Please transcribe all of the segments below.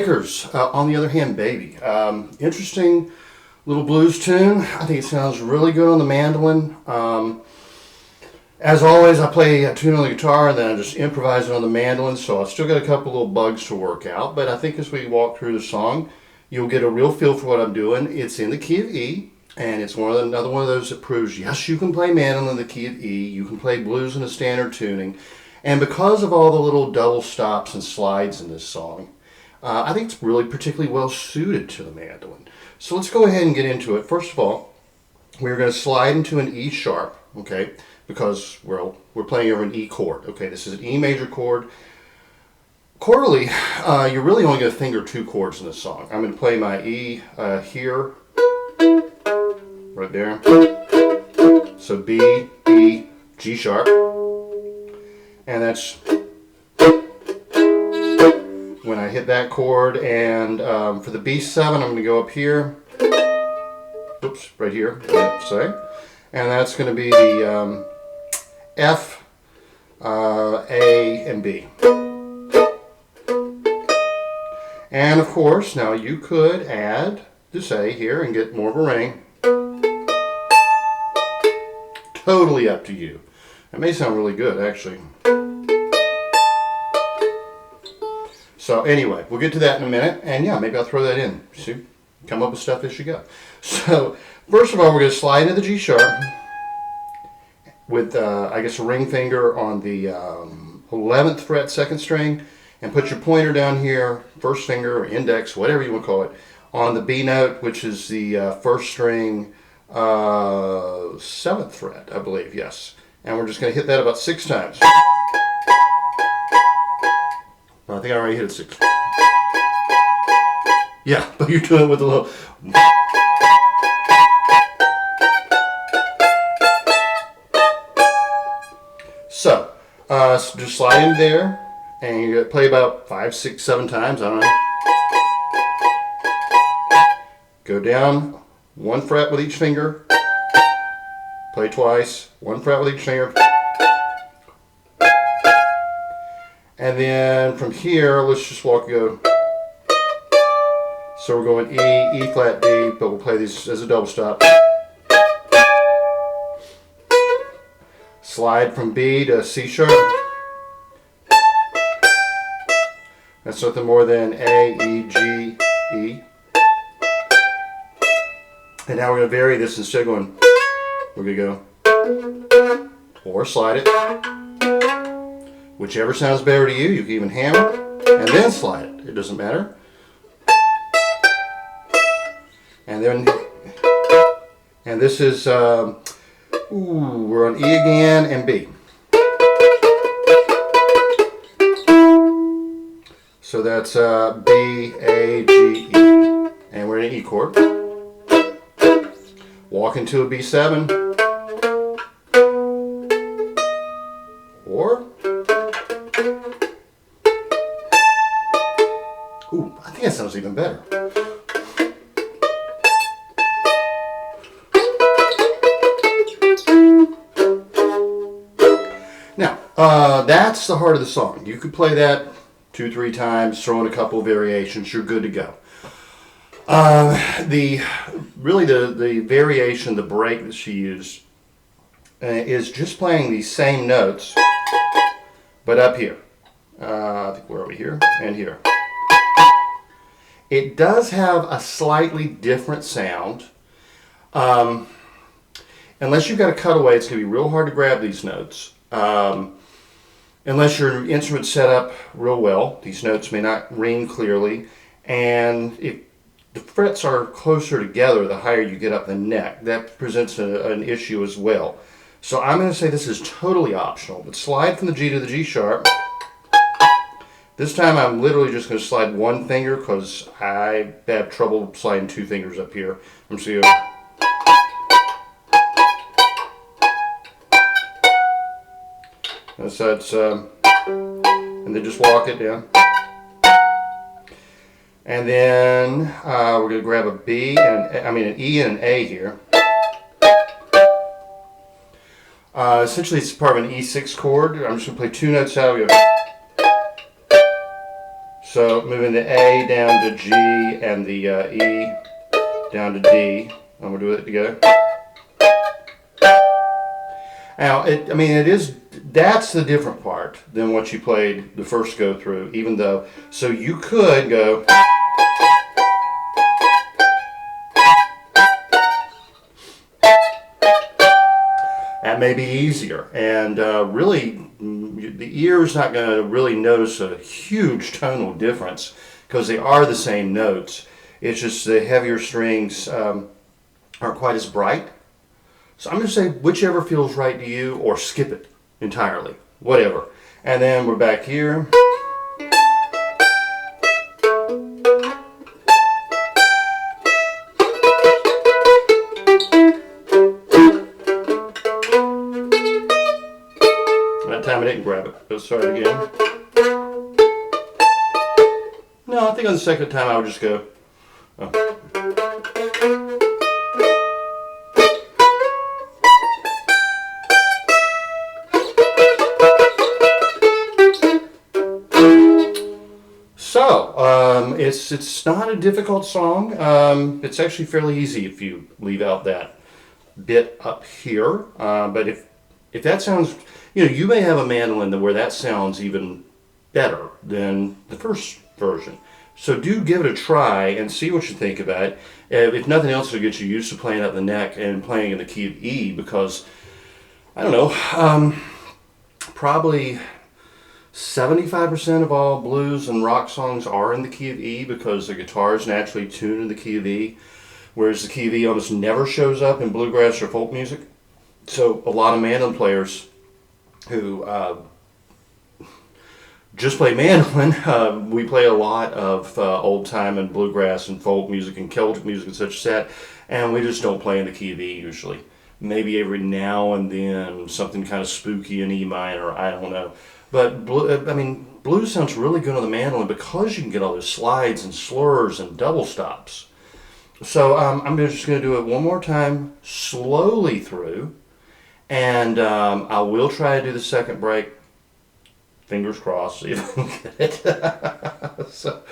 Baker's On the Other Hand Baby. Interesting little blues tune. I think it sounds really good on the mandolin. As always, I play a tune on the guitar and then I just improvise it on the mandolin, so I've still got a couple little bugs to work out, but I think as we walk through the song, you'll get a real feel for what I'm doing. It's in the key of E, and it's another one of those that proves, yes, you can play mandolin in the key of E, you can play blues in a standard tuning, and because of all the little double stops and slides in this song, I think it's really particularly well suited to the mandolin. So let's go ahead and get into it. First of all, we're going to slide into an E sharp, okay, because we're playing over an E chord. Okay, this is an E major chord. Chordally, you're really only going to finger 2 chords in this song. I'm going to play my E here, right there. So B, E, G sharp, and that's when I hit that chord. And for the B7, I'm going to go up here. Oops, right here, say, and that's going to be the F, A, and B. And of course, now you could add this A here and get more of a ring. Totally up to you. It may sound really good, actually. So anyway, we'll get to that in a minute, and yeah, maybe I'll throw that in. See, come up with stuff as you go. So first of all, we're going to slide into the G sharp with, I guess, a ring finger on the 11th fret, 2nd string, and put your pointer down here, first finger or index, whatever you want to call it, on the B note, which is the 1st string, 7th fret, I believe, yes. And we're just going to hit that about 6 times. I think I already hit it 6. Yeah, but you're doing it with a little... So, just slide in there, and you're going to play about 5, 6, 7 times, I don't know. Go down 1 fret with each finger, play twice, 1 fret with each finger. And then from here, let's just go. So we're going E, E flat, D, but we'll play these as a double stop. Slide from B to C sharp. That's nothing more than A, E, G, E. And now we're going to vary this. Instead of going, we're going to go, or slide it. Whichever sounds better to you. You can even hammer and then slide it. It doesn't matter. And then, and this is, we're on E again and B. So that's B, A, G, E. And we're in an E chord. Walk into a B7. Or, ooh, I think that sounds even better. Now, that's the heart of the song. You could play that 2, 3 times, throw in a couple of variations, you're good to go. The variation, the break that she used, is just playing these same notes, but up here. I think where are we here? And here. It does have a slightly different sound. Unless you've got a cutaway, it's going to be real hard to grab these notes. Unless your instrument's set up real well, these notes may not ring clearly. And if the frets are closer together, the higher you get up the neck, that presents an issue as well. So I'm going to say this is totally optional, but slide from the G to the G sharp. This time I'm literally just going to slide 1 finger because I have trouble sliding 2 fingers up here. I'm just going to go. So it's, and then just walk it down. And then we're going to grab a B, and an E and an A here. Essentially it's part of an E6 chord. I'm just going to play 2 notes out. We go. So moving the A down to G and the E down to D. I'm going to do it together. Now, that's the different part than what you played the first go through, even though, so you could go, that may be easier, and really, the ear is not going to really notice a huge tonal difference because they are the same notes. It's just the heavier strings aren't quite as bright. So I'm going to say whichever feels right to you, or skip it entirely, whatever. And then we're back here. That time I didn't grab it. Let's start it again. No, I think on the second time I would just go. Oh. So, it's not a difficult song. It's actually fairly easy if you leave out that bit up here. But if that sounds, you may have a mandolin where that sounds even better than the first version. So do give it a try and see what you think about it. If nothing else, it'll get you used to playing up the neck and playing in the key of E, because, I don't know, probably 75% of all blues and rock songs are in the key of E because the guitar is naturally tuned in the key of E, whereas the key of E almost never shows up in bluegrass or folk music. So a lot of mandolin players who just play mandolin, we play a lot of old time and bluegrass and folk music and Celtic music and such as that, and we just don't play in the key of E usually. Maybe every now and then something kind of spooky in E minor, I don't know. But blues sounds really good on the mandolin because you can get all those slides and slurs and double stops. So I'm just going to do it one more time, slowly through, and I will try to do the second break. Fingers crossed, see if I can get it. So.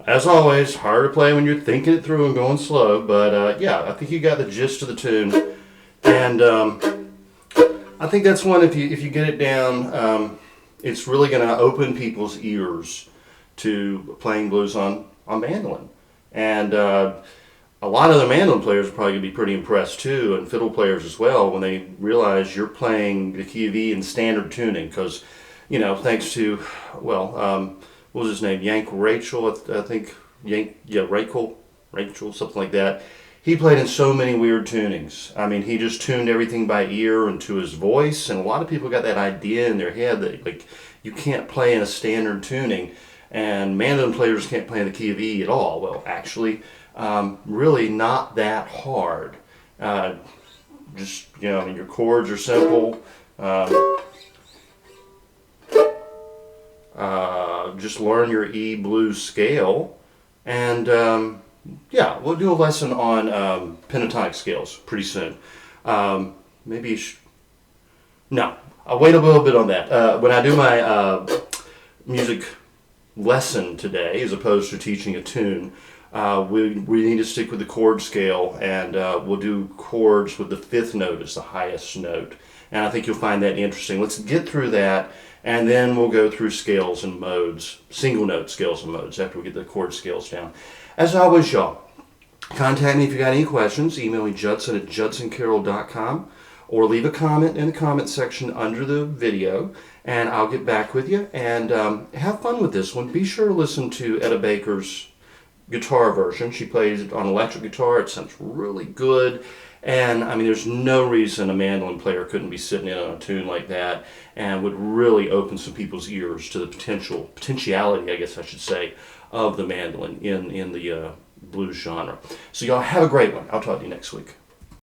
As always, hard to play when you're thinking it through and going slow, but yeah, I think you got the gist of the tune, and I think that's one, if you get it down, it's really going to open people's ears to playing blues on mandolin, and a lot of the mandolin players are probably going to be pretty impressed too, and fiddle players as well, when they realize you're playing the key of E in standard tuning, because, thanks to, well, what was his name? Yank Rachel, I think. Rachel, something like that. He played in so many weird tunings. I mean, he just tuned everything by ear and to his voice, and a lot of people got that idea in their head that, like, you can't play in a standard tuning, and mandolin players can't play in the key of E at all. Well, actually, really not that hard. Just, your chords are simple. Just learn your E blues scale, and yeah, we'll do a lesson on pentatonic scales pretty soon. Maybe no, I'll wait a little bit on that. When I do my music lesson today, as opposed to teaching a tune, we need to stick with the chord scale, and we'll do chords with the fifth note as the highest note, and I think you'll find that interesting. Let's get through that, and then we'll go through scales and modes, single note scales and modes, after we get the chord scales down. As always, y'all, Contact me if you got any questions. Email me judson@judsoncarroll.com, or leave a comment in the comment section under the video, and I'll get back with you. And have fun with this one. Be sure to listen to Etta Baker's guitar version. She plays it on electric guitar. It sounds really good. And I mean, there's no reason a mandolin player couldn't be sitting in on a tune like that, and would really open some people's ears to the potentiality, I guess I should say, of the mandolin in the blues genre. So y'all have a great one. I'll talk to you next week.